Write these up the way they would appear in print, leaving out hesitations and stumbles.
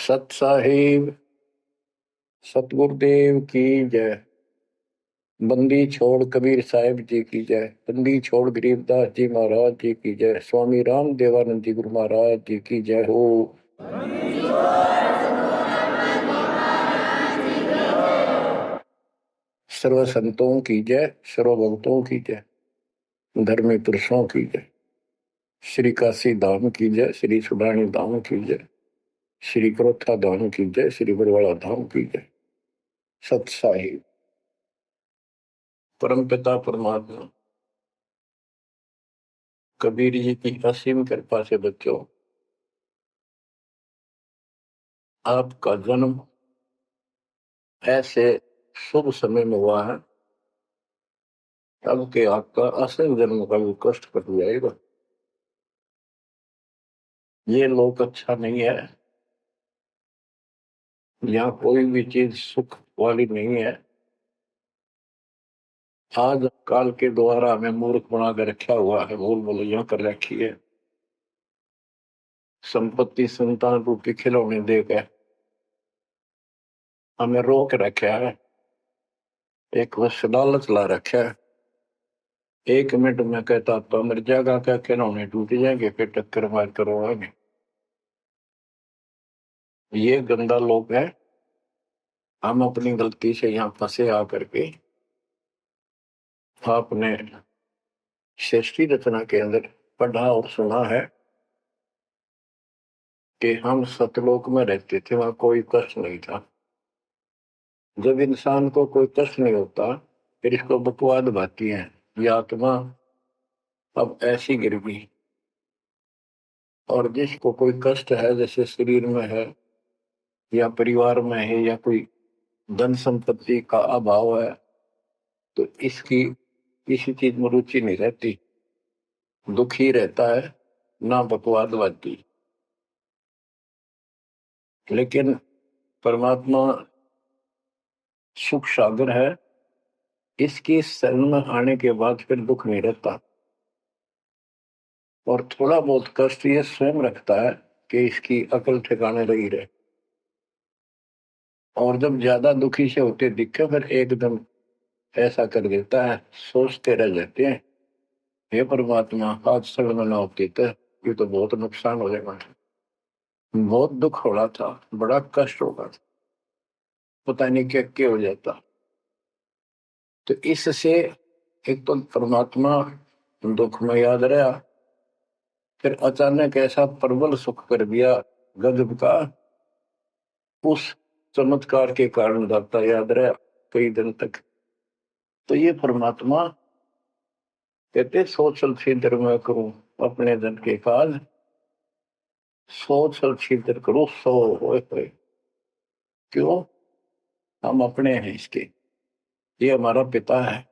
सत साहिब सतगुरुदेव की जय। बंदी छोड़ कबीर साहिब जी की जय। बंदी छोड़ गरीबदास जी महाराज जी की जय। स्वामी राम देवानंद जी गुरु महाराज जी की जय हो। सर्व संतों की जय, सर्व भक्तों की जय, धर्मी पुरुषों की जय। श्री काशी धाम की जय, श्री सुडानी धाम की जय, श्री क्रोथा धाम की जय, श्री बरवाड़ा धाम की जय। सत साहिब परम पिता परमात्मा कबीर जी की असीम कृपा से बच्चों, आपका जन्म ऐसे शुभ समय में हुआ है तब के आपका असल जन्म का भी कष्ट कट जाएगा। ये लोक अच्छा नहीं है, यहाँ कोई भी चीज सुख वाली नहीं है। आज काल के द्वारा हमें मूर्ख बना कर रखा हुआ है, भूल भुलैया कर रखी है। संपत्ति संतान रूपी खिलौने देकर हमें रोक रखा है, एक बस लालच ला रखा है। 1 मिनट में कहता तो मर जाएगा, क्या खिलौने टूट जाएंगे, फिर टक्कर मार करवाएंगे। ये गंदा लोग है। हम अपनी गलती से यहाँ फंसे आकर के आपने सृष्टि रचना के अंदर पढ़ा और सुना है कि हम सतलोक में रहते थे, वहां कोई कष्ट नहीं था। जब इंसान को कोई कष्ट नहीं होता फिर इसको बकवाद भाती है, ये आत्मा अब ऐसी गिर गई। और जिसको कोई कष्ट है, जैसे शरीर में है या परिवार में है या कोई धन संपत्ति का अभाव है, तो इसकी किसी चीज में रुचि नहीं रहती, दुखी रहता है, ना बकवाद भाती। लेकिन परमात्मा सुख सागर है, इसकी शरण में आने के बाद फिर दुख नहीं रहता। और थोड़ा बहुत कष्ट ये स्वयं रखता है कि इसकी अकल ठिकाने रही रहे। और जब ज्यादा दुखी से होते दिखे फिर एकदम ऐसा कर देता है, सोचते रह जाते हैं, हे परमात्मा आज शरण न होती तो ये तो बहुत नुकसान हो जाएगा, बहुत दुख हो रहा था, बड़ा कष्ट होगा था, पता नहीं क्या हो जाता। तो इससे एक तो परमात्मा दुख में याद रहा, फिर अचानक ऐसा प्रबल सुख कर दिया गजब का, उस चमत्कार के कारण दाता याद रहा कई दिन तक। तो ये परमात्मा कहते सोचल छिद्र में करूं अपने जन के काज, सोचल छिद्र करूं सो होए। क्यों? हम अपने हैं इसके, ये हमारा पिता है।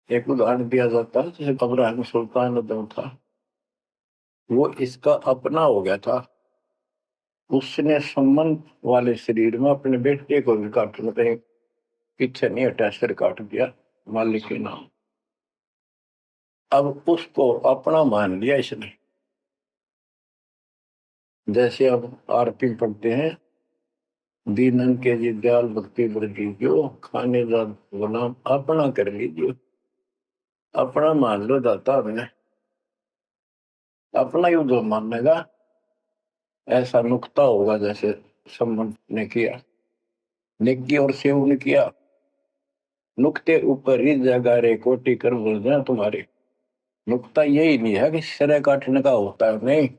एक उदाहरण दिया जाता है, जैसे अब्राहम सुल्तान अदम था, वो इसका अपना हो गया था। उसने संबंध वाले शरीर में अपने बेटे को भी काटने पे पीछे नहीं हटा, सिर काट दिया मालिक के नाम। अब उसको अपना मान लिया इसने। जैसे अब आरती पढ़ते हैं, दीनन के जी दयाल भक्ति वृद्धि जो खाने जा गुलाम अपना कर लीजिए, अपना मान लो दाता हमें, अपना ही जो मानेगा ऐसा नुकता होगा। जैसे संबंध ने किया, निक्की और सेव ने किया, नुकते ऊपर ही जगह रे कोटि कर बोल जाए तुम्हारे। नुकता यही नहीं है कि सिर काटने का होता है, नहीं,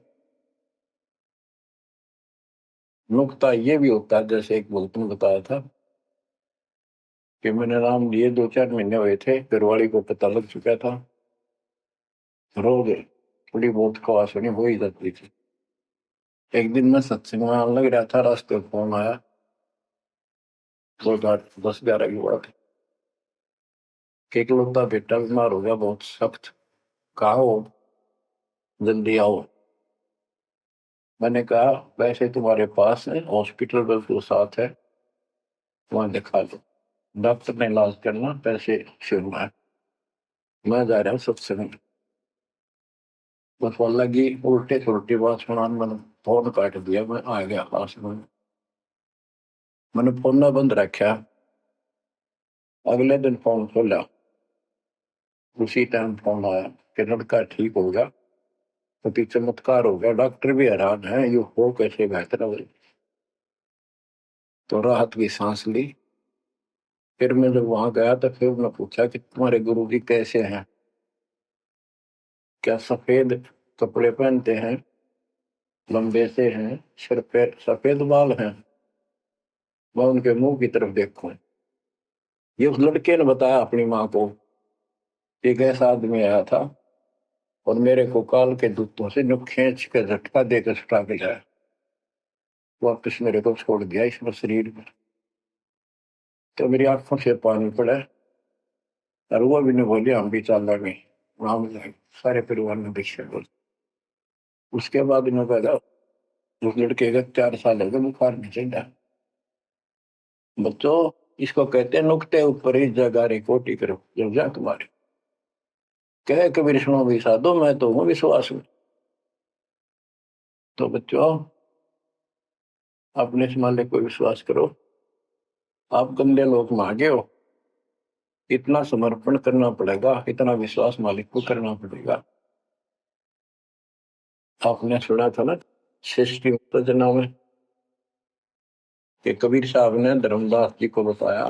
नुकता ये भी होता है। जैसे एक भक्त ने बताया था कि मैंने नाम लिए 2-4 महीने हुए थे, घरवाली को पता लग चुका था, रोज थोड़ी बहुत खवास होनी हो ही जाती थी। एक दिन मैं सत्संग में लग रहा था, रास्ते में फोन आया, 10-11 की बात है, कि इकलौता बेटा बीमार हो गया बहुत सख्त, कहा हो, जल्दी आओ। मैंने कहा वैसे तुम्हारे पास है हॉस्पिटल बिल्कुल साथ है, वहां दिखा लो, डॉक्टर ने इलाज करना, पैसे शुरू है, मैं जा रहा हूँ सत्संग। बस वो लगी उल्टे सुलटी बात सुनाने, मैंने फोन काट दिया, मैं आ गया पास में। मैंने फोन ना बंद रखा, अगले दिन फोन खोला, उसी टाइम फोन आया कि लड़का ठीक हो गया, तो चमत्कार हो गया, डॉक्टर भी हैरान है, ये हो कैसे बेहतर हो। तो राहत की सांस ली। फिर मैं जब वहां गया तो फिर मैं पूछा कि तुम्हारे गुरुजी कैसे हैं, क्या सफेद कपड़े पहनते हैं, लंबे से हैं, सिर पे सफेद बाल हैं। मैं उनके मुंह की तरफ देखूं, ये उस लड़के ने बताया अपनी माँ को, एक ऐसा आदमी आया था और मेरे को काल के दूतों से जो खींच के झटका देकर छुटा के लाया, वापिस मेरे को छोड़ दिया इस शरीर में। तो मेरी आंखों से पानी पड़ा, और वो भी नहीं बोले हम भी चल रहे, वहां जाए सारे परिवार ने दीक्षा बोल। उसके बाद इन्होंने कहा उस लड़के का 4 साल हो गए, बुखार नहीं चढ़ा। बच्चों, इसको कहते हैं नुकते ऊपर ही जगह रे कोटी करो जब जा तुम्हारे, कह कबीर सुनो भी साधो, मैं तो हूँ विश्वास में। तो बच्चों, अपने इस मालिक को विश्वास करो। आप गंदे लोग मांगे हो, इतना समर्पण करना पड़ेगा, इतना विश्वास मालिक को करना पड़ेगा। आपने सुना था ना सृष्टि उत्तेजना में कि कबीर साहब ने धर्मदास जी को बताया,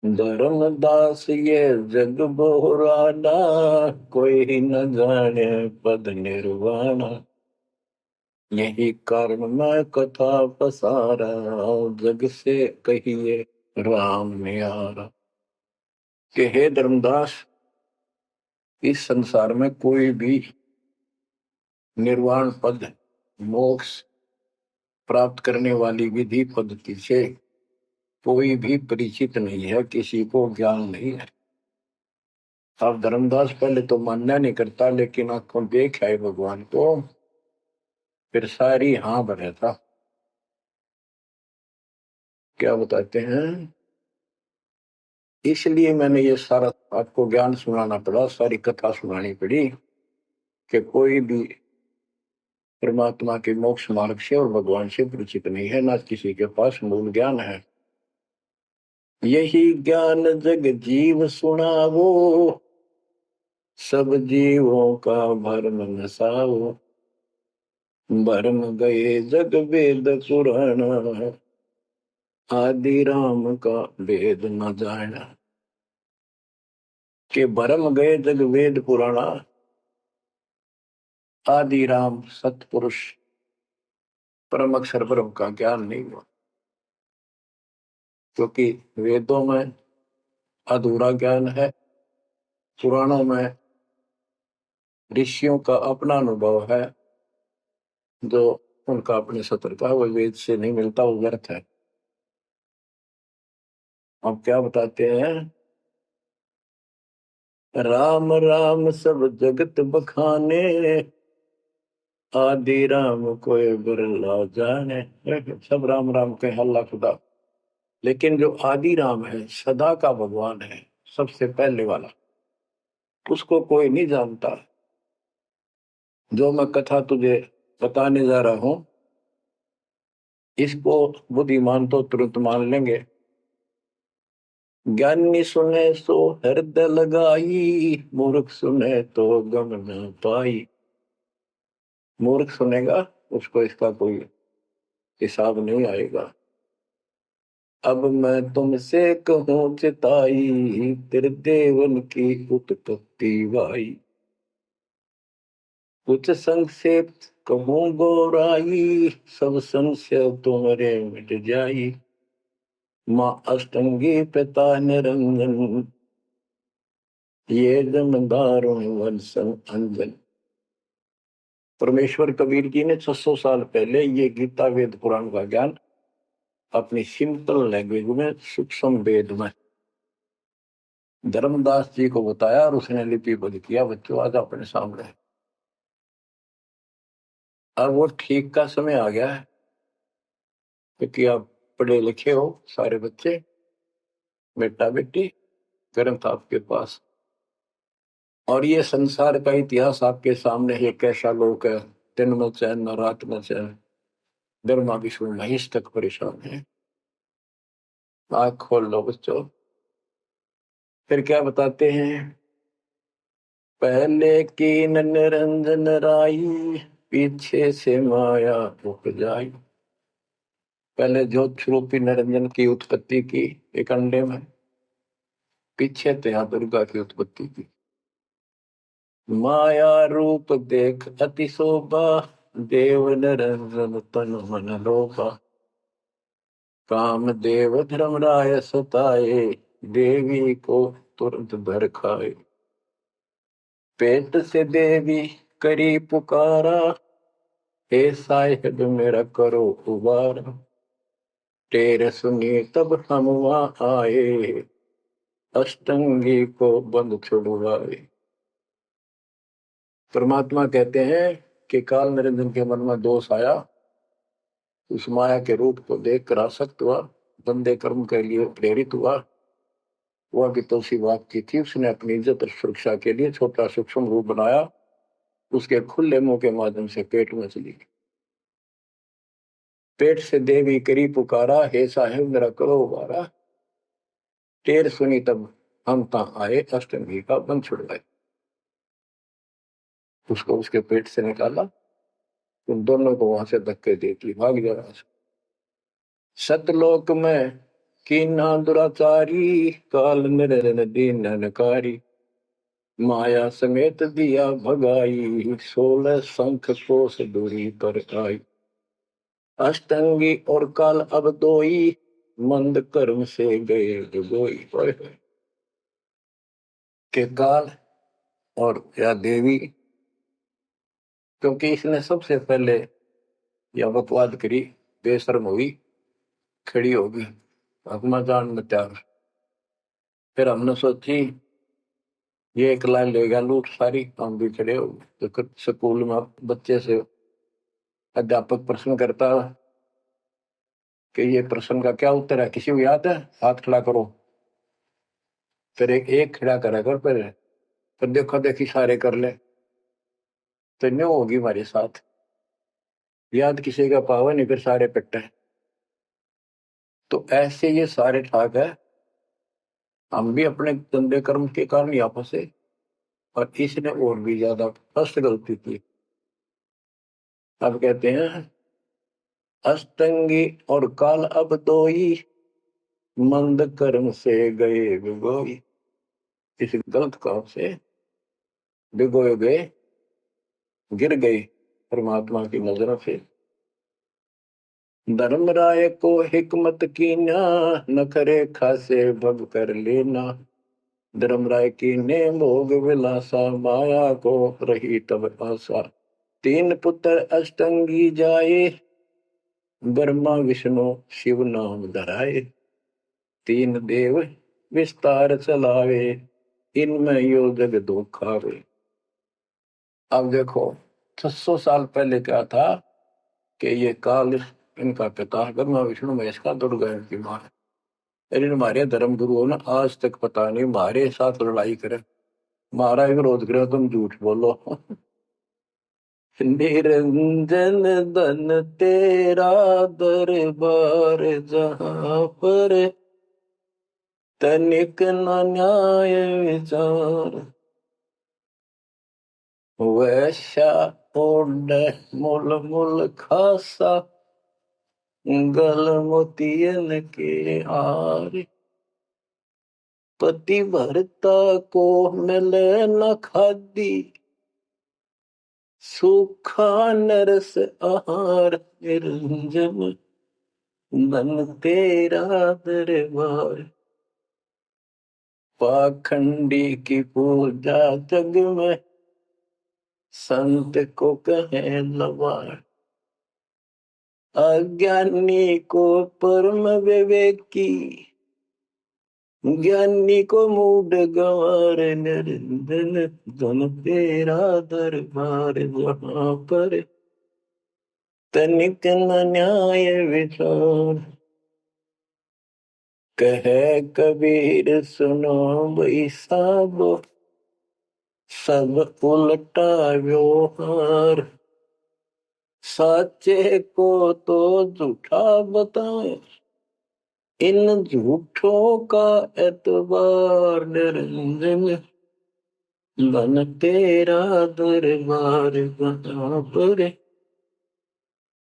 धर्मदास ये जग बोराना, कोई न जाने पद निर्वाणा, यही कारण मैं कथा पसारा, जग से कहिए राम न्यारा। कि हे धर्मदास, इस संसार में कोई भी निर्वाण पद, मोक्ष प्राप्त करने वाली विधि पद्धति से कोई भी परिचित नहीं है, किसी को ज्ञान नहीं है। अब धर्मदास पहले तो मानना नहीं करता, लेकिन आंखों देख आए भगवान को, फिर सारी हाँ भरे था। क्या बताते हैं, इसलिए मैंने ये सारा आपको ज्ञान सुनाना पड़ा, सारी कथा सुनानी पड़ी कि कोई भी परमात्मा के मोक्ष मार्ग से और भगवान से परिचित नहीं है, ना किसी के पास मूल ज्ञान है। यही ज्ञान जग जीव सुनावो, सब जीवों का भरम नसाओ, भरम गए जग वेद पुराण, आदि राम का वेद न जाना। के भरम गए जग वेद पुराणा, आदि राम सतपुरुष परम अक्षर ब्रह्म का ज्ञान नहीं हुआ, क्योंकि वेदों में अधूरा ज्ञान है, पुराणों में ऋषियों का अपना अनुभव है, जो उनका अपने सत्र का वो वेद से नहीं मिलता, वो व्यर्थ है। अब क्या बताते हैं, राम राम सब जगत बखाने, आदि राम कोई बिरला जाने। सब राम राम के हल्ला खुदा, लेकिन जो आदि राम है, सदा का भगवान है, सबसे पहले वाला, उसको कोई नहीं जानता। जो मैं कथा तुझे बताने जा रहा हूं, इसको बुद्धिमान तो तुरंत मान लेंगे, ज्ञानी सुने सो हृदय लगाई, मूर्ख सुने तो गम न पाई। मूर्ख सुनेगा, उसको इसका कोई हिसाब नहीं आएगा। अब मैं तुमसे कहूं चिताई, तेरे देवन की उत्पत्ति वाई, कुछ संक्षेप कहूं गोराई, सब संशय तुम्हारे मिट जाई। माँ अष्टंगी पिता निरंजन, ये जमदारों वंशन अंजन। परमेश्वर कबीर जी ने 600 साल पहले ये गीता वेद पुराण का ज्ञान अपनी सिंपल लैंग्वेज में, सूक्ष्म वेद में धर्मदास जी को बताया, और उसने लिपिबद्ध किया। बच्चों, आज अपने सामने है। अब वो ठीक का समय आ गया है, क्योंकि आप पढ़े लिखे हो सारे बच्चे, बेटा बेटी, ग्रंथ आपके पास, और ये संसार का इतिहास आपके सामने है, कैसा लोक है, दिन में चैन न रात में चैन, ब्रह्मा विष्णु महेश तक परेशान है। आँख खोल लो बच्चों। फिर क्या बताते हैं, पहले कीन निरंजन राई, पीछे से माया उपजाई। पहले ज्योत स्वरूपी निरंजन की उत्पत्ति की एक अंडे में, पीछे थे यहाँ दुर्गा की उत्पत्ति की। माया रूप देख अति शोभा, देव निरंजन तन मन लोभा। काम देव धर्मराय सताए, देवी को तुरंत धर खाए। पेट से देवी करी पुकारा, हे साहिब मेरा करो उबारा। तेरे सुनी तब हम वहां आए, अष्टंगी को बंद छुड़वाए। परमात्मा कहते हैं कि काल निरंजन के मन में दोष आया, उस माया के रूप को देखकर आसक्त हुआ, बंदे कर्म के लिए प्रेरित हुआ। वह भी तो उसी बात की थी, उसने अपनी इज्जत और सुरक्षा के लिए छोटा सूक्ष्म रूप बनाया, उसके खुले मुंह के माध्यम से पेट में चली। पेट से देवी करी पुकारा, हे साहेब मेरा करो उबारा। टेर सुनी तब हम तहाँ आए, अष्टमी का बंध छुड़वाए। उसको उसके पेट से निकाला, उन दोनों को वहां से धक्के दे दी, भाग जा। सतलोक में कीना दुराचारी, काल निरंजन दीन नकारी। माया समेत दिया भगाई, 16 शंख कोस दूरी पर आई। अष्टंगी और काल अब दोई, मंद कर्म से गए डुबोई। के काल और या देवी, क्योंकि इसने सबसे पहले यह बकवाद करी, बेशर्म हुई, खड़ी होगी अपना जान में त्याग। फिर हमने सोची ये एक लाइन लेगा लूट सारी, हम भी खड़े हो। तो स्कूल में बच्चे से अध्यापक प्रश्न करता कि ये प्रश्न का क्या उत्तर है, किसी को याद है, हाथ खड़ा करो। फिर एक खड़ा करा कर, फिर देखो देखी सारे कर ले, तो न्यू होगी हमारे साथ। याद किसी का पावा नहीं, फिर सारे पिट्टे। तो ऐसे ये सारे ठाक है, हम भी अपने गंदे कर्म के कारण यहाँ फंसे, और इसने और भी ज्यादा फर्स्ट गलती की। अब कहते हैं अष्टंगी और काल अब दोई, मंद कर्म से गए भिगोई। इस गलत काम से भिगोए गए, गिर गए परमात्मा की नजरों से। धर्मराय को हिकमत कीना, न करे खासे भग कर लेना। धर्मराय की ने भोग विलासा, माया को रही तब आशा। 3 पुत्र अष्टंगी जाए, ब्रह्मा विष्णु शिव नाम धराए। 3 देव विस्तार चलावे, इनमें यो जग दो खावे। अब देखो 600 साल पहले क्या था कि ये काल इनका पिता ब्रह्मा विष्णु महेश का दुर्गा इनकी मां है। लेकिन हमारे धर्म गुरुओं ने आज तक पता नहीं हमारे साथ लड़ाई करे, हमारा विरोध करे, तुम झूठ बोलो। निरंजन धन तेरा दरबार, जहां पर तनिक न न्याय विचार। वैश्या ओढ़ मूल मूल खासा, गल मोतियन के हार। पति भरता को मिले न खादी, सूखा नरस आहार। निरंजन धन तेरा दरबार। पाखंडी की पूजा जग में, संत को कहे लवार। अज्ञानी को परम विवेकी, ज्ञानी को मूड गंवार। निरंजन धन तेरा दरबार, जहां पर तनिक न न्याय विचार। कहे कबीर सुनो भाई साबो, सब उल्टा व्यवहार। सच्चे को तो झूठा बताए, इन झूठों का एतबार निरंजन, बन तेरा दरबार बना पर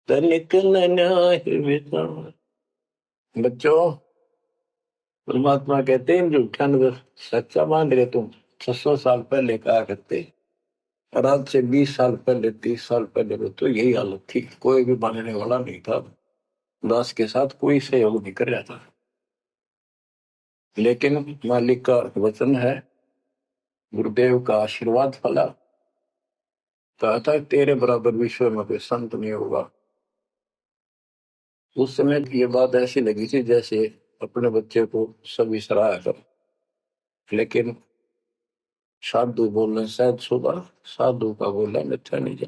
तनिक न न्याय विचार। बच्चों, परमात्मा कहते हैं झूठा नजर सच्चा मान रहे तुम। 600 साल पहले कहा करते, और आज से 20 साल पहले 30 साल पहले तो यही हालत थी, कोई भी मानने वाला नहीं था, दास के साथ कोई सहयोग नहीं कर रहा था। लेकिन मालिक का वचन है, गुरुदेव का आशीर्वाद फला, कहा था तेरे बराबर विश्व में कोई संत नहीं होगा। उस समय ये बात ऐसी लगी थी जैसे अपने बच्चे को सभी सराहा कर। लेकिन साधु बोलने शायद सुबह, साधु का बोला मिथ्या नहीं जा,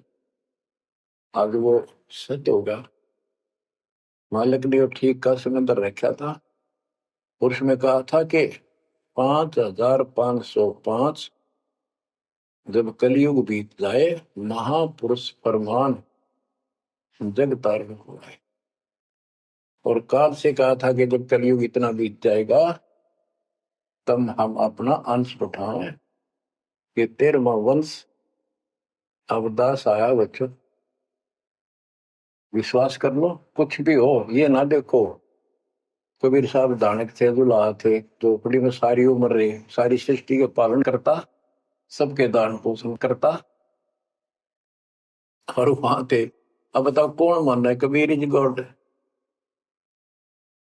आज वो सत्य होगा। मालिक ने ठीक का सिकंदर रखा था, और उसमें कहा था कि 5505 जब कलयुग बीत जाए, महापुरुष फरमान जग तारण हो जाए। और काल से कहा था कि जब कलयुग इतना बीत जाएगा, तब हम अपना अंश उठाएं कि 13वां वंश अवदास आया। बच्चों, विश्वास कर लो, कुछ भी हो ये ना देखो। कबीर साहब दानक थे, दुल्हा थे, झोपड़ी में सारी उम्र रहे, सारी सृष्टि का पालन करता, सबके दान पोषण करता, और वहां थे। अब बताओ कौन मान रहा है कबीर इज गॉड?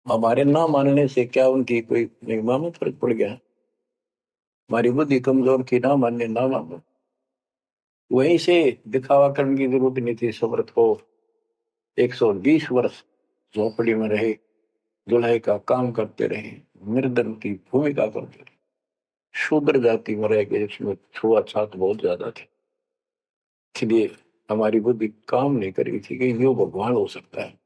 हमारे ना मानने से क्या उनकी कोई महिमा में फर्क पड़ गया? हमारी बुद्धि कमजोर की, ना मानने ना मानो। वहीं से दिखावा करने की जरूरत नहीं थी। समर्थ को 120 वर्ष झोपड़ी में रहे, दुल्हे का काम करते रहे, निर्धन की भूमिका करते रहे, शूद्र जाति में रह गए, इसमें छुआछूत बहुत ज्यादा थी। इसलिए हमारी बुद्धि काम नहीं कर रही थी कि यो भगवान हो सकता है।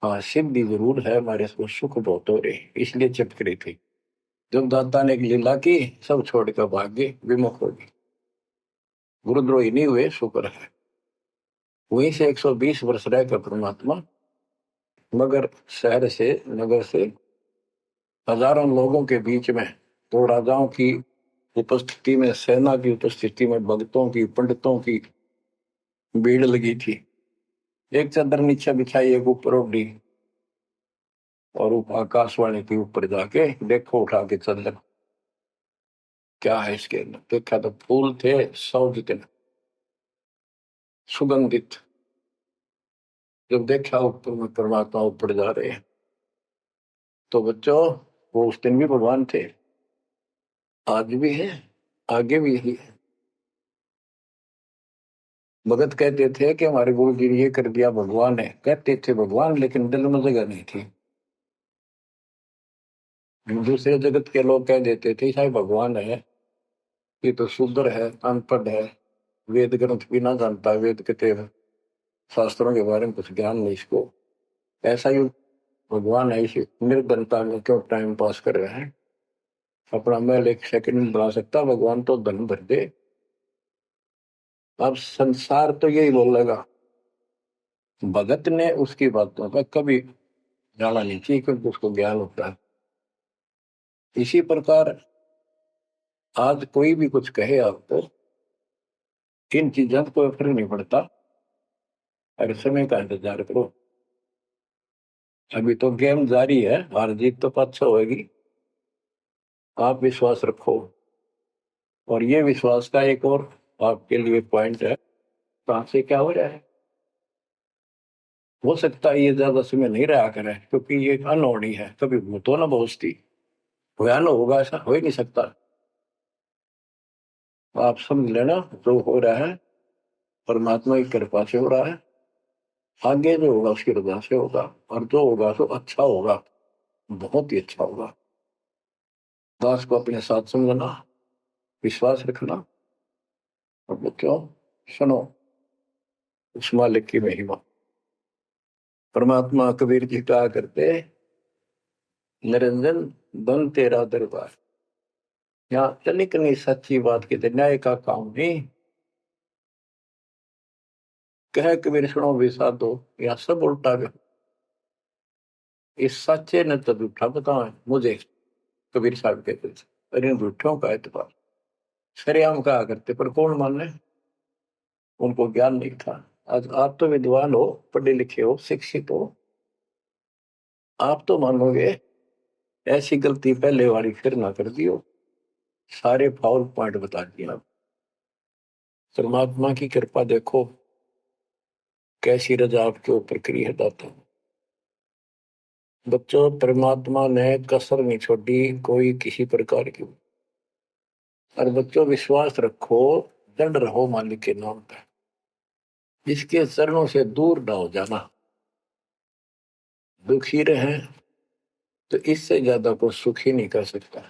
हाँ, सिद्धि जरूर है, हमारे को सुख बहुत हो रहे, इसलिए चिपक रही थी। जब दाता ने एक लीला की, सब छोड़कर भाग गए, विमुख हो गए, गुरुद्रोही नहीं हुए, शुक्र है। वहीं से 120 वर्ष रहकर परमात्मा मगर शहर से, नगर से, हजारों लोगों के बीच में, तो राजाओं की उपस्थिति में, सेना की उपस्थिति में, भक्तों की, पंडितों की भीड़ लगी थी। एक चादर नीचे बिछाई, एक ऊपर ओढ़ी, और आकाशवाणी के ऊपर जाके देखो उठा के चादर, क्या है इसके अंदर? देखा तो फूल थे 100 जितने, सुगंधित। जब देखा ऊपर में परमात्मा ऊपर जा रहे हैं, तो बच्चों वो उस दिन भी भगवान थे, आज भी है, आगे भी यही है। भगत कहते थे कि हमारे गुरु जी ने ये कर दिया, भगवान है। कहते थे भगवान, लेकिन दिल में जगह नहीं थी। दूसरे जगत के लोग कह देते थे शायद भगवान है, ये तो शूद्र है, अनपढ़ है, वेद ग्रंथ भी ना जानता, वेद के शास्त्रों के बारे में कुछ ज्ञान नहीं इसको, ऐसा ही भगवान है, इसी निर्धनता में क्यों टाइम पास कर रहे हैं? अपना महल एक सेकंड में बना सकता भगवान, तो धन भर दे। अब संसार तो यही बोलेगा। भगत ने उसकी बातों पर कभी जाना नहीं चाहिए, क्योंकि उसको ज्ञान होता है। इसी प्रकार आज कोई भी कुछ कहे आपको, इन चीजों को कोई फर्क नहीं पड़ता, अगर समय का इंतजार करो। अभी तो गेम जारी है, हार जीत तो पाछा होगी। आप विश्वास रखो। और ये विश्वास का एक और आपके लिए पॉइंट है, कहां से क्या हो रहा है। हो सकता है ये ज्यादा समय नहीं रहा करे, क्योंकि ये अनहोनी है, कभी भूतो ना बहुस्ती, भयान होगा ऐसा हो ही नहीं सकता। आप समझ लेना, जो हो रहा है परमात्मा की कृपा से हो रहा है, आगे जो होगा उसकी रजा से होगा, और जो होगा तो अच्छा होगा, बहुत ही अच्छा होगा। दास को अपने साथ समझना, विश्वास रखना, और बच्चों सुनो उस मालिक की महिमा। परमात्मा कबीर जी कहा करते, निरंजन बन तेरा दरबार। यहाँ तनिक नहीं, सच्ची बात की न्याय का काम नहीं, कह कबीर सुनो विसा दो, या सब उल्टा गया। इस सच्चे ने तो झूठा बताओ मुझे, कबीर साहब कहते थे, अरे झूठों का एतबार सरेआम कहा करते, पर कौन माने, उनको ज्ञान नहीं था। आज आप तो विद्वान हो, पढ़े लिखे हो, शिक्षित हो, आप तो मानोगे ऐसी गलती पहले वाली फिर ना कर दियो। सारे फाउल पॉइंट बता दिए आप। परमात्मा की कृपा देखो कैसी रजा आपके ऊपर करी है दाता। बच्चों, परमात्मा ने कसर नहीं छोड़ी कोई किसी प्रकार की। और बच्चों विश्वास रखो, दंड रहो मालिक के नाम पे, इसके चरणों से दूर ना हो जाना। दुखी रहे तो इससे ज्यादा कोई सुखी नहीं कर सकता।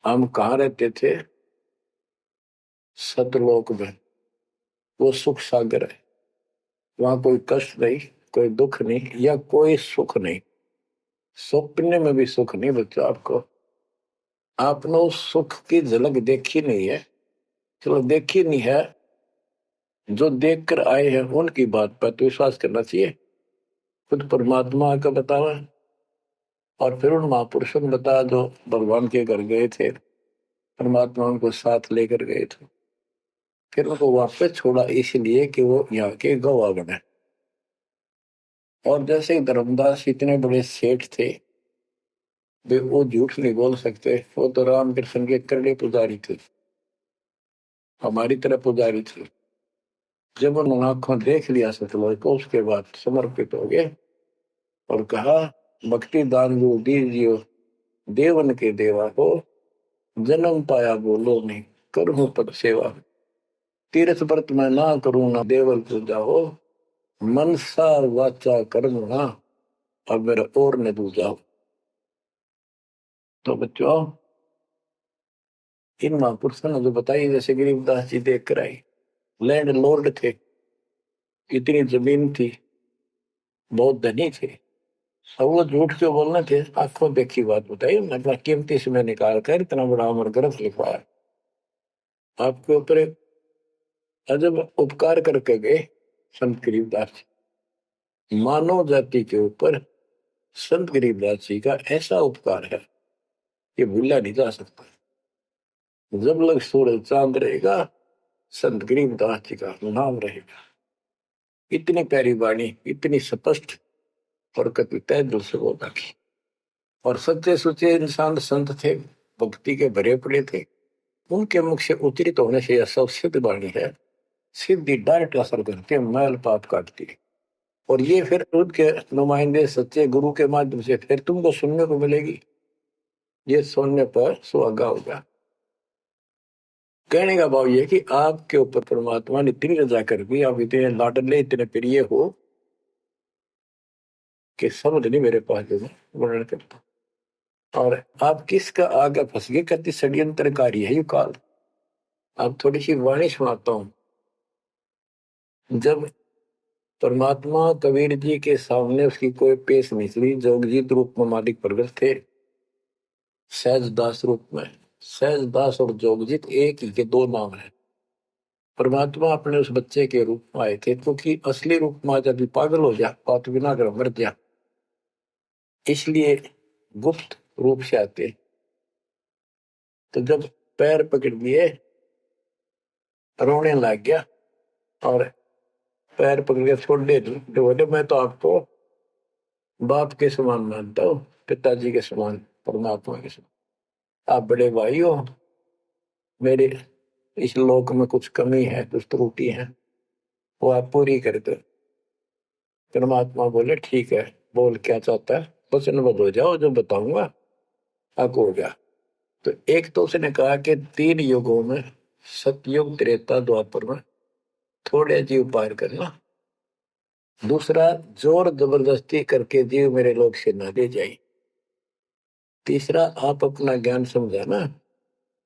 हम कहाँ रहते थे? सतलोक में। वो सुख सागर है, वहां कोई कष्ट नहीं, कोई दुख नहीं, या कोई सुख नहीं। स्वप्न में भी सुख नहीं बच्चों आपको। आपने उस सुख की झलक देखी नहीं है, चलो देखी नहीं है, जो देख कर आए हैं उनकी बात पर तो विश्वास करना चाहिए। खुद परमात्मा का बतावा, और फिर उन महापुरुषों ने बताया जो भगवान के घर गए थे, परमात्मा उनको साथ लेकर गए थे, फिर उनको वापस छोड़ा इसलिए कि वो यहाँ के गवाह बने। और जैसे धर्मदास इतने बड़े सेठ थे, वे वो झूठ नहीं बोल सकते, वो तो रामकृष्ण के करड़े पुजारी थे, हमारी तरह पुजारी थे। जब उन्होंने आंखों देख लिया सतलोक को, उसके बाद समर्पित हो गए और कहा, भक्ति दान जो दीजियो देवन के देवा को, जन्म पाया बोलो नहीं करूं पद सेवा। तीर्थ व्रत में ना करूं ना देवल पूजा हो, मनसा वाचा कर्म ना अब मेरा और न दूजा हो। तो बच्चों, इन महापुरुषों ने जो बताई, जैसे गरीबदास जी देख कर आई, लैंड लॉर्ड थे, इतनी जमीन थी, बहुत धनी थे, अब वो झूठ क्यों बोलने थे? आंखों देखी बात बताई, मतलब कीमती समय निकाल कर इतना बड़ा अमर ग्रंथ लिखवाया। आपके ऊपर एक अजब उपकार करके गए संत गरीबदास जी। मानव जाति के ऊपर संत गरीबदास जी का ऐसा उपकार है कि भूला नहीं जा सकता। जब लग सूरज चांद रहेगा, संत गरीबदास जी का नाम रहेगा। इतनी प्यारी वाणी, इतनी स्पष्ट, और कभी तय दिल से बोला की। और सच्चे सुचे इंसान संत थे, भक्ति के भरे पड़े थे, उनके मुख से उच्चरित होने से यह सब सिद्ध वाणी है, सिद्धि डायरेक्ट असर करती है, मैल पाप काटती है। और ये फिर उनके नुमाइंदे सच्चे गुरु के माध्यम से फिर तुमको सुनने को मिलेगी। ये सुनने पर सुहागा होगा। कहने का भाव ये कि आपके ऊपर परमात्मा ने इतनी रजा कर दी, आप इतने लाडले, इतने प्रिय हो कि समझ नहीं मेरे पास जो वर्णन करता। और आप किसका आगे फंस गए, कहती षड्यंत्रकारी है ये काल। आप थोड़ी सी वाणी सुनाता हूं। जब परमात्मा कबीर जी के सामने उसकी कोई पेश नहीं चली, जोगजीत रूप में मालिक प्रगट थे, सहज दास रूप में। सहज दास और जोगजीत एक ही के दो नाम है। परमात्मा अपने उस बच्चे के रूप में आए थे, क्योंकि असली रूप में जब पागल हो जा, पात बिना कर मर जा, इसलिए गुप्त रूप से आते। तो जब पैर पकड़ लिए, रोने लग गया और पैर पकड़ के छोड़ दे, बोले मैं तो आपको बाप के समान मानता हूँ, पिताजी के समान, परमात्मा के समान। आप बड़े भाई हो, मेरे इस लोक में कुछ कमी है, कुछ त्रुटि है, वो आप पूरी कर दो। परमात्मा बोले ठीक है, बोल क्या चाहता है, वचनबद्ध हो जाओ, जो बताऊंगा हक हो गया। तो एक तो उसने कहा कि 3 युगों में, सतयुग, त्रेता, द्वापर में थोड़े जीव पार करना। दूसरा, जोर जबरदस्ती करके जीव मेरे लोग से न ले जाए। तीसरा, आप अपना ज्ञान समझाना,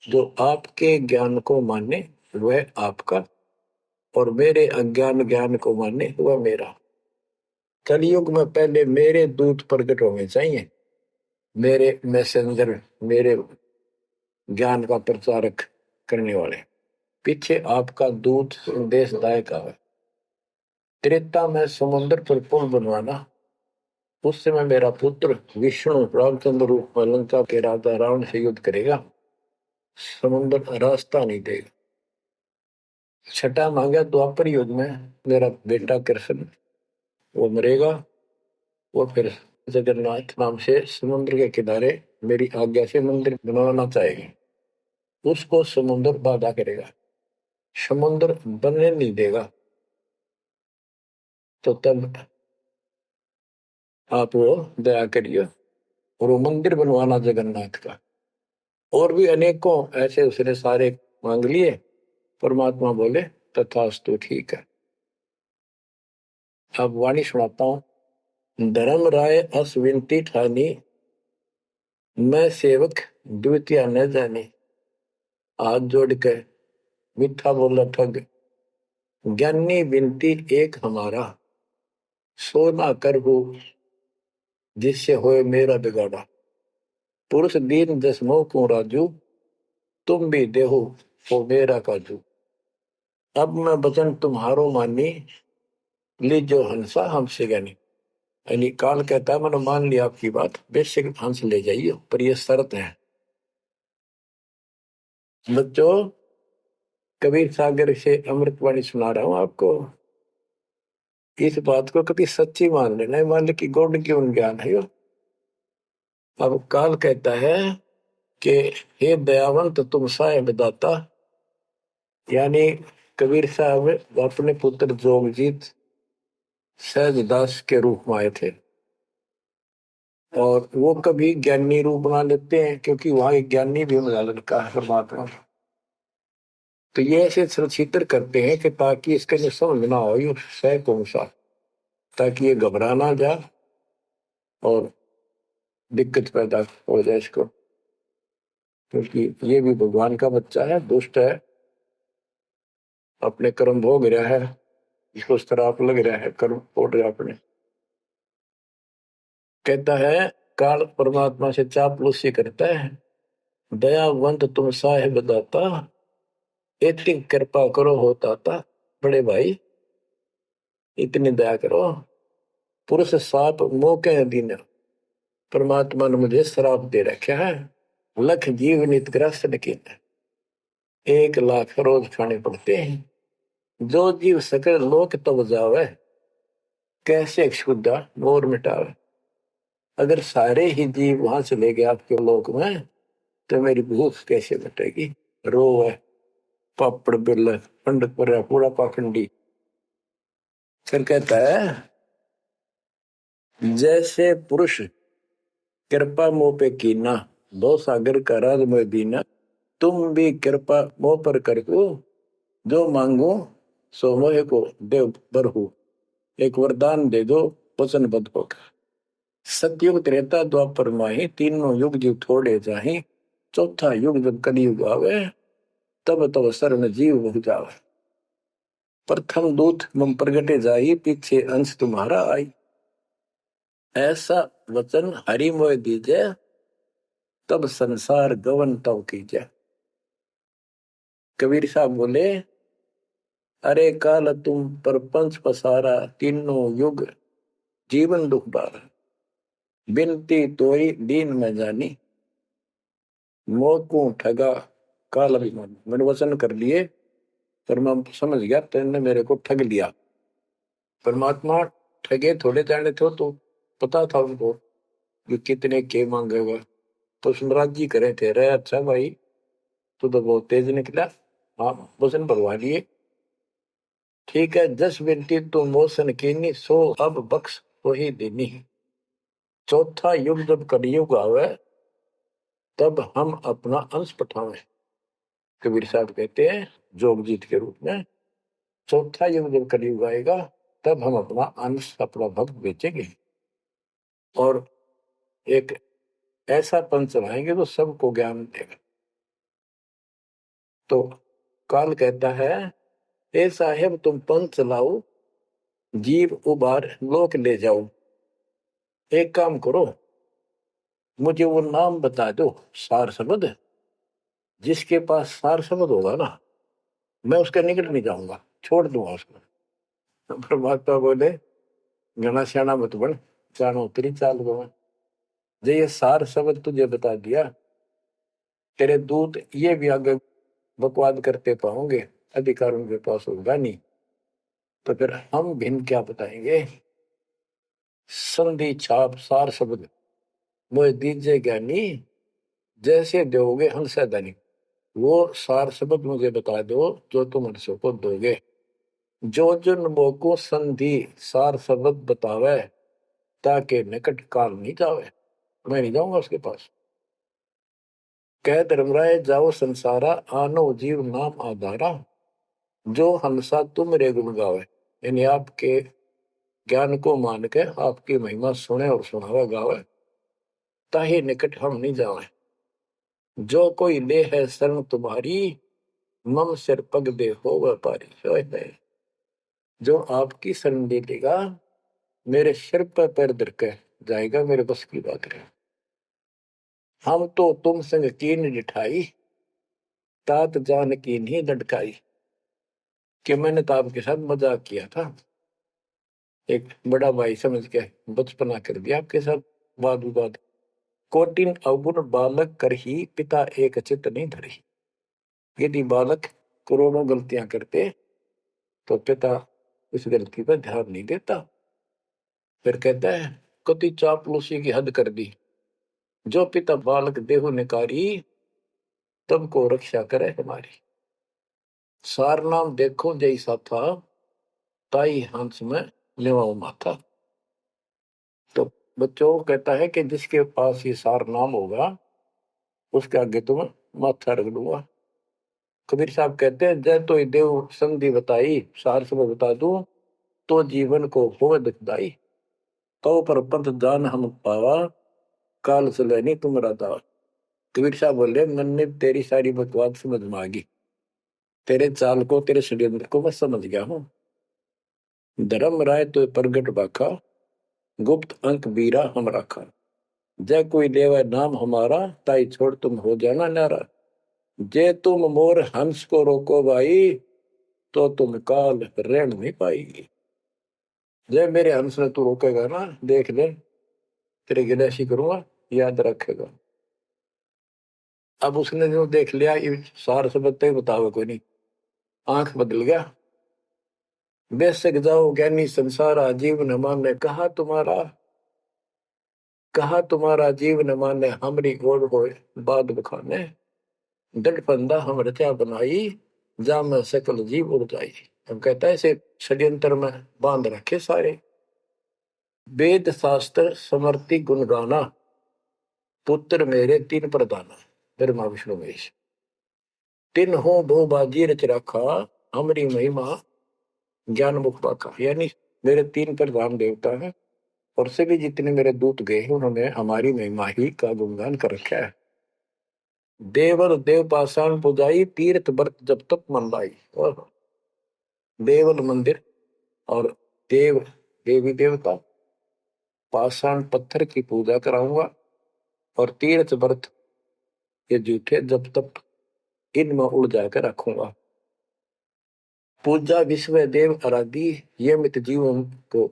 जो आपके ज्ञान को माने वह आपका, और मेरे अज्ञान ज्ञान को माने वह मेरा। कलयुग में पहले मेरे दूत प्रकट होने चाहिए, मेरे मैसेंजर, मेरे ज्ञान का प्रचारक करने वाले। पीछे आपका दूत संदेशदायक आवे। त्रेता में समुद्र पर पुल बनवाना। उस समय मेरा पुत्र विष्णु रामचंद्र रूप में लंका के राजा रावण से युद्ध करेगा। समुद्र रास्ता नहीं देगा। छठा मांगा द्वापर युग में मेरा बेटा कृष्ण वो मरेगा। वो फिर जगन्नाथ नाम से समुद्र के किनारे मेरी आज्ञा से मंदिर बनवाना चाहेगी। उसको समुद्र बाधा करेगा, समुद्र बनने नहीं देगा। तो तब आप वो दया करिए और वो मंदिर बनवाना जगन्नाथ का। और भी अनेकों ऐसे उसने सारे मांग लिए। परमात्मा बोले तथास्तु, ठीक है। अब वाणी सुनाता हूं। धर्म राय अस विनती ठानी, मैं सेवक द्वितीय न जानी। हाथ जोड़ के मीठा बोला ठग, ज्ञानी विनती एक हमारा। सो ना कर हो जिससे होए मेरा बिगाड़ा। पुरुष दीन दस मोह को राजू, तुम भी देहो वो मेरा काजू। अब मैं वचन तुम्हारो मानी, लीजो हंसा हमसे ज्ञानी। यानी काल कहता है मैंने मान लिया आपकी बात, बेशक हंस ले जाइए, पर यह शर्त है। बच्चों, कबीर सागर से अमृतवाणी सुना रहा हूं आपको। इस बात को कभी सच्ची मान लेना, मान ले कि गौड़ क्यों ज्ञान है। अब काल कहता है कि हे दयावंत तुम साहेब दाता, यानी कबीर साहब अपने पुत्र जोगजीत सहजदास के रूप में आए थे। और वो कभी ज्ञानी रूप बना लेते हैं क्योंकि वहां एक ज्ञानी भी बना लड़का है परमात्मा। तो ये ऐसे छीतर करते हैं कि ताकि इसका जो समझ ना हो, सह कौन सा, ताकि ये घबरा ना जाए और दिक्कत पैदा हो जाए इसको। क्योंकि ये भी भगवान का बच्चा है, दुष्ट है, अपने कर्म भोग रहा है, इसको श्राप लग रहा है, कर्म फोड़ रहा अपने। कहता है काल परमात्मा से चापलूसी करता है, दयावंत तुम साहेब दाता, इतनी कृपा करो होता था बड़े भाई, इतनी दया करो। पुरुष साप मोह के अधीन, परमात्मा ने मुझे श्राप दे रखा है। लख जीव नित ग्रस्त लेकिन 1,00,000 रोज खाने पड़ते हैं। जो जीव सकल लोक तब जावे, कैसे क्षुदा मोर मिटावे। अगर सारे ही जीव वहां चले गए आपके लोक में, तो मेरी भूख कैसे मिटेगी। रो है पापड़ बिल पंडित पर पूरा पाखंडी। फिर कहता है जैसे पुरुष कृपा मोह पे कीना, दो सागर का राज में दीना। तुम भी कृपा मोह पर कर दो, जो मांगो सो मोह को देव बरहु। एक वरदान दे दो वचनबद्ध होकर। सतयुग त्रेता द्वापर माही, तीनों युग जीव थोड़े जाही। चौथा युग जब कलयुग आवे, तब तब शरण जीव हो जावे। प्रथम दूत मम प्रगटे जाई, पीछे अंश तुम्हारा आई। ऐसा वचन हरि मोह दीजे, तब संसार गवन तव कीजे। कबीर साहब बोले अरे काल तुम परपंच पसारा, तीनों युग जीवन दुख बारा। बिनती तोरी दीन में जानी, मोह को ठगा काल अभिमानी। मैंने वचन कर लिए पर मैं समझ गया तेने मेरे को ठग लिया। परमात्मा ठगे थोड़े जाने थे, तो पता था उनको कि कितने के मांगेगा। तो सुनराज जी करे थे, रे अच्छा भाई तू तो बहुत तेज निकला, हाँ वचन भरवा लिए। ठीक है, 10 बिनती तू मोसन कीनी, सो अब बख्श वही देनी। चौथा युग जब कलयुग आवे, तब हम अपना अंश पठावे। कबीर साहब कहते हैं जोगजीत के रूप में, चौथा युग जब कलयुग आएगा, तब हम अपना अंश अपना भक्त बेचेंगे और एक ऐसा पंथ चलाएंगे तो सबको ज्ञान देगा। तो काल कहता है ए साहेब तुम पंथ चलाओ, जीव उबार लोक ले जाओ। एक काम करो, मुझे वो नाम बता दो सार शब्द, जिसके पास सार शब्द होगा ना, मैं उसके निकट नहीं जाऊंगा, छोड़ दूंगा उसको। तो परमात्मा बोले घना श्याणा मत बन, जानो तेरी चाल को मैं। जो ये सार शब्द तुझे बता दिया, तेरे दूत ये भी आगे बकवाद करते पाओगे, अधिकार उनके पास होगा नहीं, तो फिर हम भिन्न क्या बताएंगे। संधि छाप सार शब्द मोह दीजिए ज्ञानी, जैसे दोगे हंसा धनी। वो सार शब्द मुझे बता दो जो तुम हंसों को दोगे। जो जन मोको संधि सार शब्द बतावे, ताके निकट काल नहीं जावे, मैं नहीं जाऊंगा उसके पास। कह धर्मराय जाओ संसारा, आनो जीव नाम आधारा। जो हंसा तुम रे गुण गावे, यानी आपके ज्ञान को मान के आपकी महिमा सुने और सुनावे गावे, ताही निकट हम नहीं जावे। जो कोई ले है शरण तुम्हारी, मम सिर पग दे हो व्यापारी। जो आपकी शरण ले लेगा, मेरे सिर पर पैर धर के जाएगा, मेरे बस की बात है। हम तो तुम संग कीन जिठाई, तात जान की नहीं लटकाई। कि मैंने तो आपके साथ मजाक किया था, एक बड़ा भाई समझ के बचपना कर दिया आपके साथ, वाद विवाद। कोटिन अवगुण बालक कर ही, पिता एक चित नहीं धरी। यदि बालक करोड़ों गलतियां करते तो पिता उस गलती पर ध्यान नहीं देता। फिर कहता है कति चापलूसी की हद कर दी, जो पिता बालक देहु निकारी, तब को रक्षा करे हमारी। सार नाम देखो जैसा था, ताई हंस में लेवा माथा। तो बच्चों कहता है कि जिसके पास ये सार नाम होगा, उसके आगे तुम माथा रख दूंगा। कबीर साहब कहते हैं जय तो देव संधि बताई, सार सब बता दूं, तो जीवन को हो दुखदाई। तो पर पंथ जान हम पावा, काल चले नहीं तुम्हारा दावा। कबीर साहब बोले मन ने तेरी सारी बकवास समझ में आ गई, तेरे चाल को तेरे षड्यंत्र को मैं समझ गया हूँ। धर्म राय तो प्रगट बाखा, गुप्त अंक बीरा हम रखा। जय कोई लेवा नाम हमारा, ताई छोड़ तुम हो जाना नारा। जे तुम मोर हंस को रोको भाई, तो तुम काल रेण नहीं पाएगी। जय मेरे हंस ने तू रोकेगा ना, देख ले तेरे गिलासी करूंगा, याद रखेगा। अब उसने जो देख लिया, ये सार शब्द तो बताओ कोई नहीं, आंख बदल गया। बेशक जाओ ज्ञानी संसारा, जीव न माने कहा तुम्हारा जीव न माने, हमरी गोड़ होए बाद बखाने। दृढ़ फंदा हम रचा बनाई, जा में सकल जीव उड़ जाई। हम कहता है इसे षड्यंत्र में बांध रखे सारे। वेद शास्त्र समर्ति गुण गाना, पुत्र मेरे तीन प्रधाना। ब्रह्मा विष्णु महेश तीन हो भो बाजी रच रखा, हमारी महिमा ज्ञान मुख पाका। यानी मेरे तीन प्रधान देवता हैं, और से भी जितने मेरे दूत गए हैं, उन्होंने हमारी महिमा ही का गुणगान कर रखा है। देवल देव पाषाण पुजाई, तीर्थ व्रत जब तक मन लाई। और देवल मंदिर और देव देवी देवता, पाषाण पत्थर की पूजा कराऊंगा, और तीर्थ व्रत ये जूठे जब तक इनमें उड़ जाकर रखूंगा। पूजा विश्व देव आराधी, ये मित जीवन को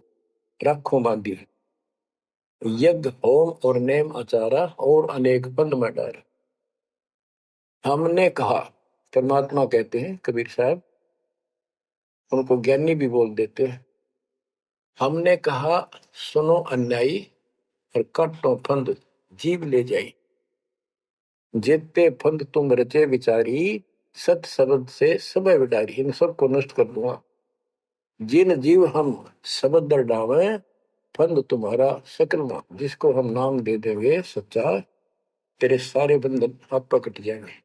रखो बांधी। यज्ञ होम और नेम आचारा, और अनेक पंथ में डर। हमने कहा, परमात्मा कहते हैं कबीर साहब, उनको ज्ञानी भी बोल देते हैं। हमने कहा सुनो अन्यायी, और काटो फंद जीव ले जाई। जेते फंद तुम रचे विचारी, सत शब्द से सब विडारी। इन सबको नष्ट कर दूंगा। जिन जीव हम शब्द डावे, फंद तुम्हारा सकल नाम। जिसको हम नाम दे देंगे सच्चा, तेरे सारे बंधन आप पर कट जाएंगे।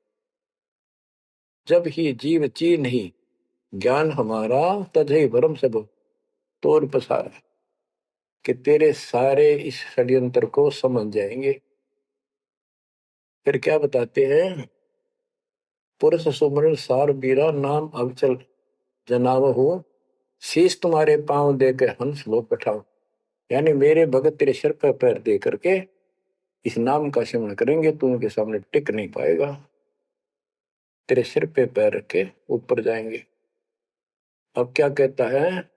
जब ही जीव ची नहीं ज्ञान हमारा, तजहि भरम सब तोर पसारा। कि तेरे सारे इस षड्यंत्र को समझ जाएंगे। फिर क्या बताते हैं, पुरुष सुमरण सार बीरा, नाम अवचल जनाव हो। शीश तुम्हारे पांव दे के हंस लो बैठाओ। यानी मेरे भगत तेरे सिर पर पैर दे करके इस नाम का सिमरण करेंगे, तू उनके सामने टिक नहीं पाएगा। तेरे सिर पे पैर रख के ऊपर जाएंगे। अब क्या कहता है,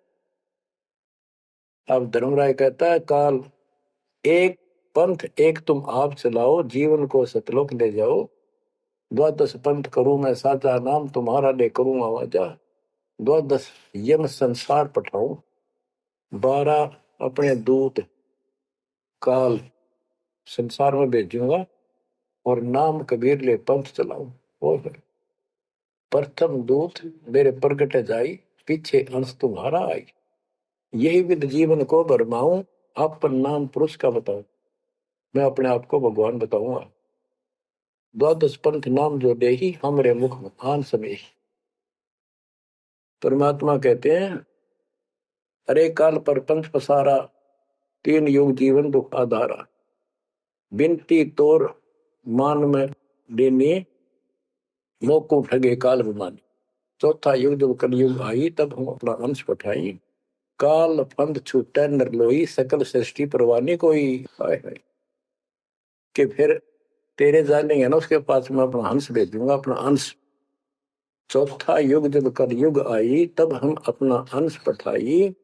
अब धर्मराय कहता है, काल एक पंथ एक तुम आप चलाओ, जीवन को सतलोक ले जाओ। द्वादश पंथ करूं मैं साचा, नाम तुम्हारा ले करूं आवाजा। द्वादश यम संसार पठाऊं, 12 अपने दूत काल संसार में भेजूंगा, और नाम कबीर ले पंथ चलाऊं। और प्रथम दूत मेरे प्रगट जाई, पीछे अंश तुम्हारा आई। यही विध जीवन को भरमाऊं, अपन नाम पुरुष का बताऊं। मैं अपने आप को भगवान बताऊंगा। द्वादश पंथ नाम जो दे ही, हमरे मुख में आन समय। परमात्मा कहते हैं, अरे काल पर पंथ पसारा, 3 युग जीवन दुख आधारा। बिनती तोर मान में देनी, मोको ठगे काल विमानी। चौथा युग जब कलयुग आई, तब हम अपना अंश पठाई। काल फंद छूटे नरलोई, सकल सृष्टि परवानी कोई। हाय हाय, कि फिर तेरे जानेंगे ना उसके पास मैं अपना हंस भेजूंगा, अपना अंश। चौथा युग जब कलयुग आई, तब हम अपना अंश पठाई।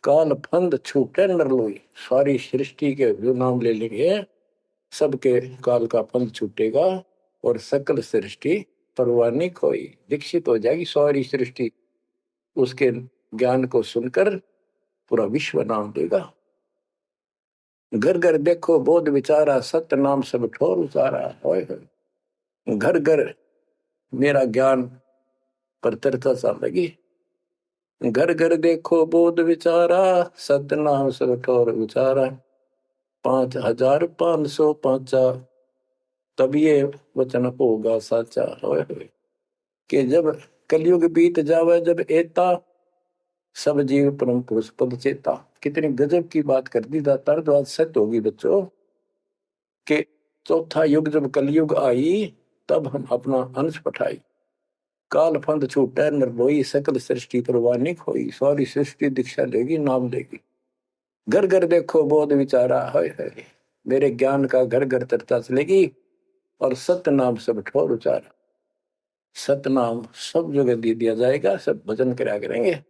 काल फंद छूटे नरलोई, सारी सृष्टि के जो नाम ले लेंगे, सबके काल का फंद छूटेगा, और सकल सृष्टि परवानी खोई, दीक्षित हो जाएगी सारी सृष्टि। उसके ज्ञान को सुनकर पूरा विश्व नाम देगा। घर घर देखो बोध विचारा, सत्य नाम सब ठोर उचारा। होय होय, घर घर मेरा ज्ञान पर चर्चा चल लगी। घर घर देखो बोध विचारा, सत्य नाम सब ठोर उचारा। 5505 तब ये वचन होगा साचा। होय होय, कि जब कलयुग बीत जावे, जब एता सब जीव परम पुरुष पद चेता। कितनी गजब की बात कर दी दातार, जो आज सत्य होगी बच्चों। कि चौथा युग जब कलयुग आई, तब हम अपना अंश पठाई। काल फंद छूटे निर्भोई, सकल सृष्टि परवानी खोई। सारी सृष्टि दीक्षा लेगी, नाम देगी। घर घर देखो बोध विचारा। है मेरे ज्ञान का घर घर चर्चा चलेगी, और सत्य नाम सब ठोर उचारा। सत्य नाम सब जगह दे दिया जाएगा, सब भजन करा करेंगे।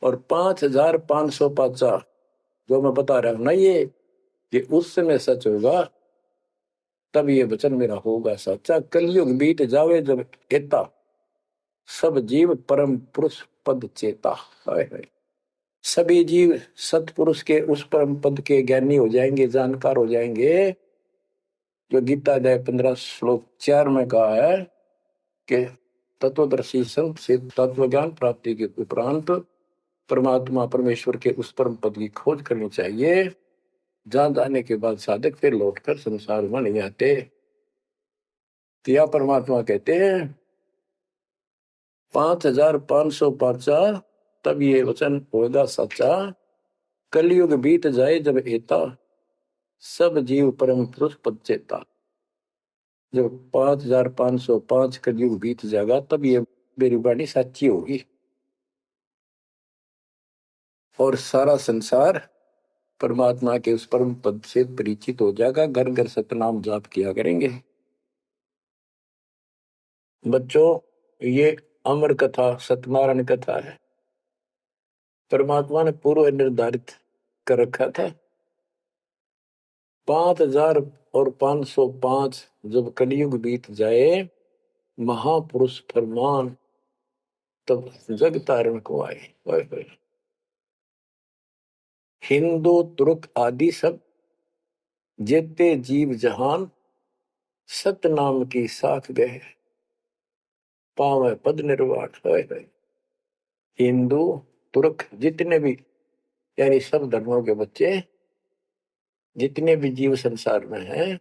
और 5505 जो मैं बता रहा हूं ना, ये उस समय सच होगा, तब ये वचन मेरा होगा सच्चा। कलयुग बीत जावे जब एता, सब जीव परम पुरुष पद चेता। हाय हाय, सभी जीव सतपुरुष के उस परम पद के ज्ञानी हो जाएंगे, जानकार हो जाएंगे। जो गीता अध्याय 15 श्लोक 4 में कहा है कि तत्वदर्शी संत से तत्व ज्ञान प्राप्ति के उपरांत परमात्मा परमेश्वर के उस परम पद की खोज करनी चाहिए, जहां जाने के बाद साधक फिर लौटकर संसार में नहीं आते। तो यह परमात्मा कहते हैं 5505, तब ये वचन होगा सच्चा। कलयुग बीत जाए जब एता, सब जीव परम पुरुष पद चेता। जब 5505 कलयुग बीत जाएगा, तब ये मेरी वाणी सच्ची होगी, और सारा संसार परमात्मा के उस परम पद से परिचित हो जाएगा। घर घर सतनाम जाप किया करेंगे। बच्चों, ये अमर कथा सत्यनारायण कथा है। परमात्मा ने पूर्व निर्धारित कर रखा था। 5505 जब कलयुग बीत जाए, महापुरुष फरमान तब जग तारण को आए। हिंदू तुर्क आदि सब जेते जीव जहान, सतनाम की साख गए, पावे पद निर्वाण। हिंदू तुर्क जितने भी, यानी सब धर्मों के बच्चे, जितने भी जीव संसार में हैं,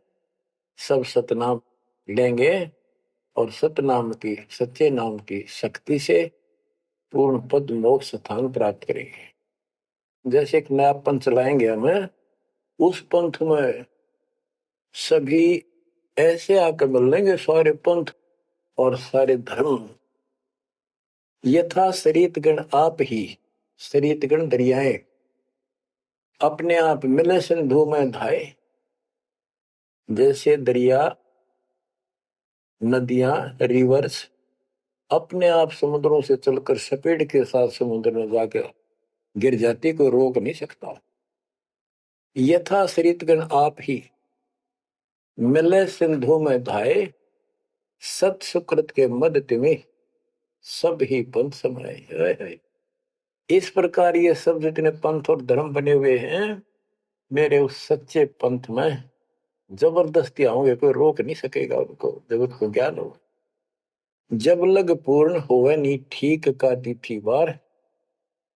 सब सतनाम लेंगे, और सतनाम की, सच्चे नाम की शक्ति से पूर्ण पद मोक्ष स्थान प्राप्त करेंगे। जैसे एक नया पंथ चलाएंगे हमें, उस पंथ में सभी ऐसे आकर मिल लेंगे, सारे पंथ और सारे धर्म। यथा शरीत गण आप ही, शरीत गण दरियाएं, अपने आप मिले सिंधु में धाए। जैसे दरिया, नदियां, रिवर्स अपने आप समुद्रों से चलकर सपेट के साथ समुद्र में जाकर गिर जाती, कोई रोक नहीं सकता। यथा सरितगण आप ही मिले सिंधु में धाये, सत सुकृत के मद तिमि सब ही पंथ समाये। इस प्रकार ये सब जितने पंथ और धर्म बने हुए हैं, मेरे उस सच्चे पंथ में जबरदस्ती आऊंगे, कोई रोक नहीं सकेगा उनको, जगत को ज्ञान हो। जब लग पूर्ण होवे नी ठीक का तिथि बार,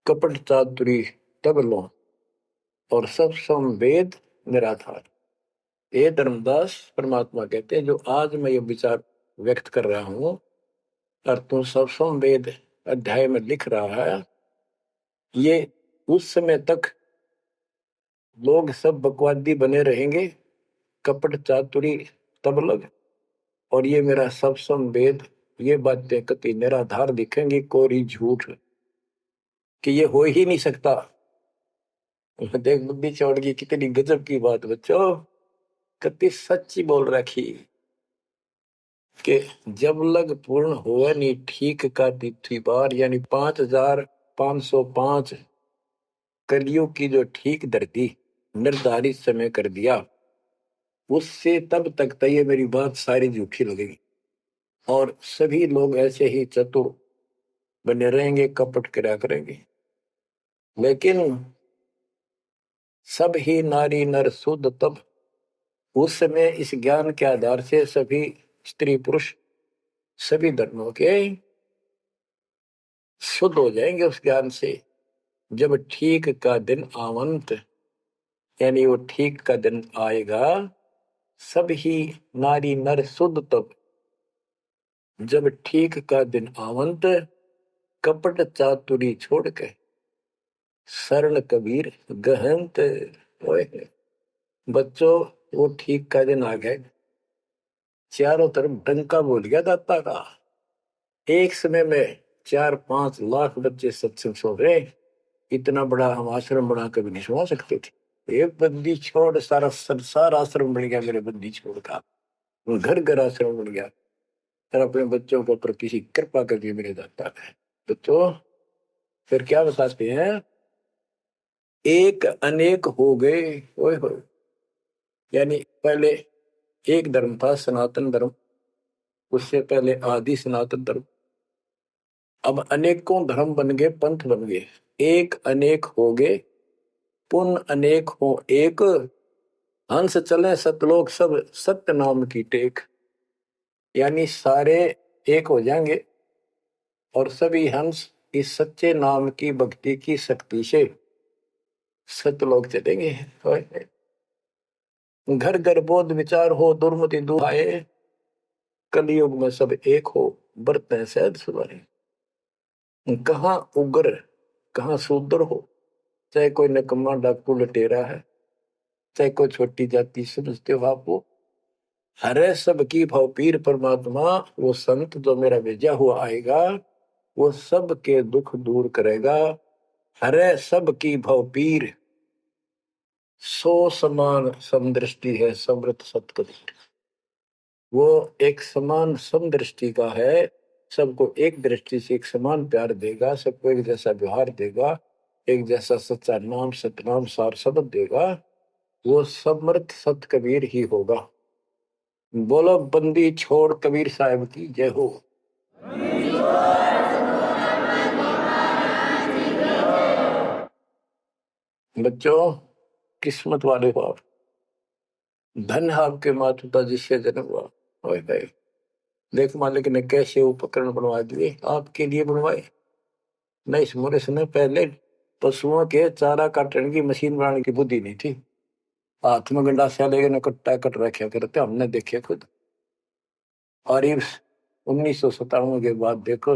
कपट चातुरी तब लो और सब संवेद निराधार। ये धर्मदास परमात्मा कहते हैं, जो आज मैं ये विचार व्यक्त कर रहा हूं और तू सब संवेद अध्याय में लिख रहा है, ये उस समय तक लोग सब बकवादी बने रहेंगे, कपट चातुरी तबलग, और ये मेरा सब संवेद, ये बातें कति निराधार दिखेंगी, कोरी झूठ, कि ये हो ही नहीं सकता। देख बुद्धि चौड़ की कितनी गजब की बात बच्चों, कति सच्ची बोल रखी कि जब लग पूर्ण हुआ नहीं ठीक का तिथि बार, यानी 5505 कलियुग की जो ठीक धरती निर्धारित समय कर दिया, उससे तब तक तो ये मेरी बात सारी झूठी लगेगी और सभी लोग ऐसे ही चतुर बने रहेंगे, कपट करा करेंगे। लेकिन सब ही नारी नर शुद्ध तब, उस समय इस ज्ञान के आधार से सभी स्त्री पुरुष सभी धर्मों के शुद्ध हो जाएंगे उस ज्ञान से। जब ठीक का दिन आवंत, यानी वो ठीक का दिन आएगा, सब ही नारी नर शुद्ध तब, जब ठीक का दिन आवंत, कपट चातुरी छोड़ के शरण कबीर गहंत। बच्चों, वो ठीक का दिन आ गए, चारों तरफ डंका बोल गया दाता का। एक समय में 4-5 लाख बच्चे सत्संग सुन रहे, इतना बड़ा हम आश्रम बना कभी नहीं सुना सकते थे। एक बंदी छोड़ सारा संसार आश्रम बन गया, मेरे बंदी छोड़ का घर घर आश्रम बन गया, और अपने बच्चों के ऊपर किसी कृपा कर दी मेरे दाता ने। बच्चों फिर क्या बताते हैं, एक अनेक हो गए। ओए होए, यानी पहले एक धर्म था सनातन धर्म, उससे पहले आदि सनातन धर्म, अब अनेकों धर्म बन गए, पंथ बन गए। एक अनेक हो गए, पुन अनेक हो एक, हंस चले सतलोक सब सत्य नाम की टेक। यानी सारे एक हो जाएंगे और सभी हंस इस सच्चे नाम की भक्ति की शक्ति से सतलोक चलेंगे। घर घर बोध विचार हो, दुर्मति दुहाए, कलयुग में सब एक हो, बरतें सहज सुधारे। कहाँ उग्र कहाँ शूद्र हो, चाहे कोई नकम्मा डाकू लटेरा है, चाहे कोई छोटी जाति समझते हो आप, वो हरे सबकी भाव पीर परमात्मा, वो संत जो मेरा भेजा हुआ आएगा, वो सबके दुख दूर करेगा। हरे सबकी भाव पीर, सो समान समदृष्टि है समृत सतकबीर। वो एक समान समदृष्टि का है, सबको एक दृष्टि से एक समान प्यार देगा, सबको एक जैसा व्यवहार देगा, एक जैसा सच्चा नाम सतनाम सार शब्द देगा। वो समर्थ सत कबीर ही होगा। बोलो बंदी छोड़ कबीर साहब की जय हो। बच्चों, किस्मत वाले हो आप, धन आपके माता पिता जिससे जन्म हुआ। ओए भाई, देख मालिक ने कैसे उपकरण बनवा दिए, आपके लिए बनवाए। नहीं, इस मुरे ने पहले पशुओं के चारा काटने की मशीन बनाने की बुद्धि नहीं थी। हाथ में गंडासा लेके न कट्टा कट रखा करते, हमने देखे खुद। और ये 1997 के बाद देखो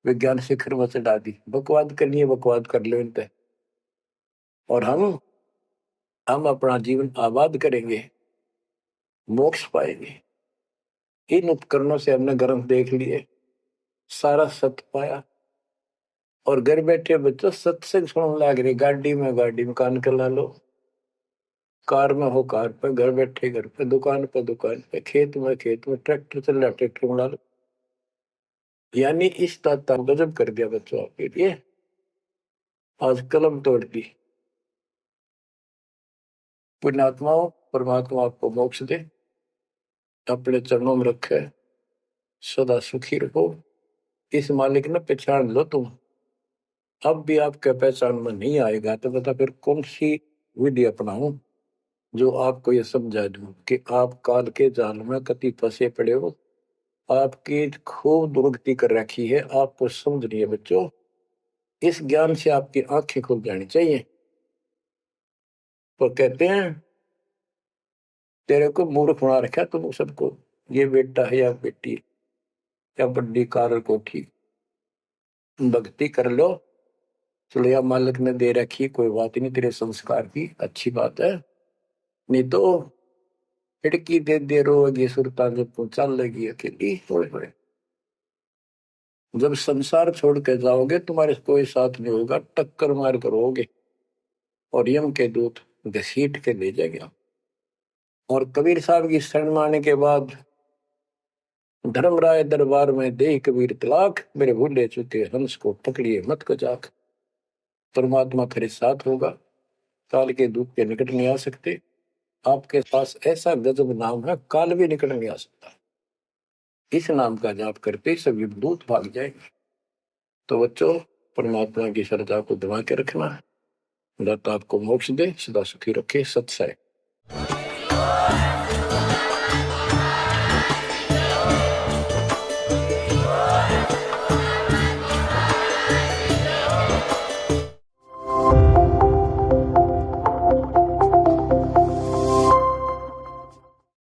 विज्ञान शिखर में चढ़ा दी, बकवाद करनी है बकवाद कर लो इन पे, और हम अपना जीवन आबाद करेंगे, मोक्ष पाएंगे। इन उपकरणों से हमने गर्म देख लिए, सारा सत्य पाया, और घर बैठे बच्चों सत्संग सुनने लग रही। गाड़ी में कान कर ला लो, कार में हो कार पे, घर बैठे घर पे, दुकान पे, खेत में ट्रैक्टर चल रहा ट्रैक्टर में ला लो। यानी इस दाता गजब कर दिया बच्चों आपके लिए, आज कलम तोड़ दी। पुण्यात्माओं, परमात्मा आपको मोक्ष दे, अपने चरणों में रखे, सदा सुखी रहो। इस मालिक ने पहचान लो तुम। अब भी आपके पहचान में नहीं आएगा तो बता फिर कौन सी विधि अपनाऊं जो आपको ये समझा दूं कि आप काल के जाल में कति फंसे पड़े हो। आपकी खूब दुर्गति कर रखी है, आपको समझ रही है बच्चों। इस ज्ञान से आपकी आंखें खुल जानी चाहिए। तो कहते हैं तेरे को मूर्ख बना रखा तुम सबको, ये बेटा है या बेटी या बड़ी कार कोठी, भक्ति कर लो। चलो या मालिक ने दे रखी, कोई बात नहीं, तेरे संस्कार की अच्छी बात है। नहीं तो खिड़की दे दे रोगी सुरता जब तू चल लगी अकेली थोड़े थोड़े। जब संसार छोड़ के जाओगे तुम्हारे कोई साथ नहीं होगा, टक्कर मार कर रहोगे और यम के दूत घसीट के ले जाएगा। और कबीर साहब की शरण आने के बाद धर्मराय दरबार में दे कबीर तलाक, मेरे भूले चुके हंस को पकड़िए मत को जाक। परमात्मा खरे साथ होगा, काल के दूत के निकट नहीं आ सकते। आपके पास ऐसा गजब नाम है, काल भी निकट नहीं आ सकता। इस नाम का जाप करते सभी दूत भाग जाएंगे। तो बच्चों, परमात्मा की श्रद्धा को दबा के रखना है। दाता आपको मोक्ष दे, सदा सुखी रखे। सत्सय।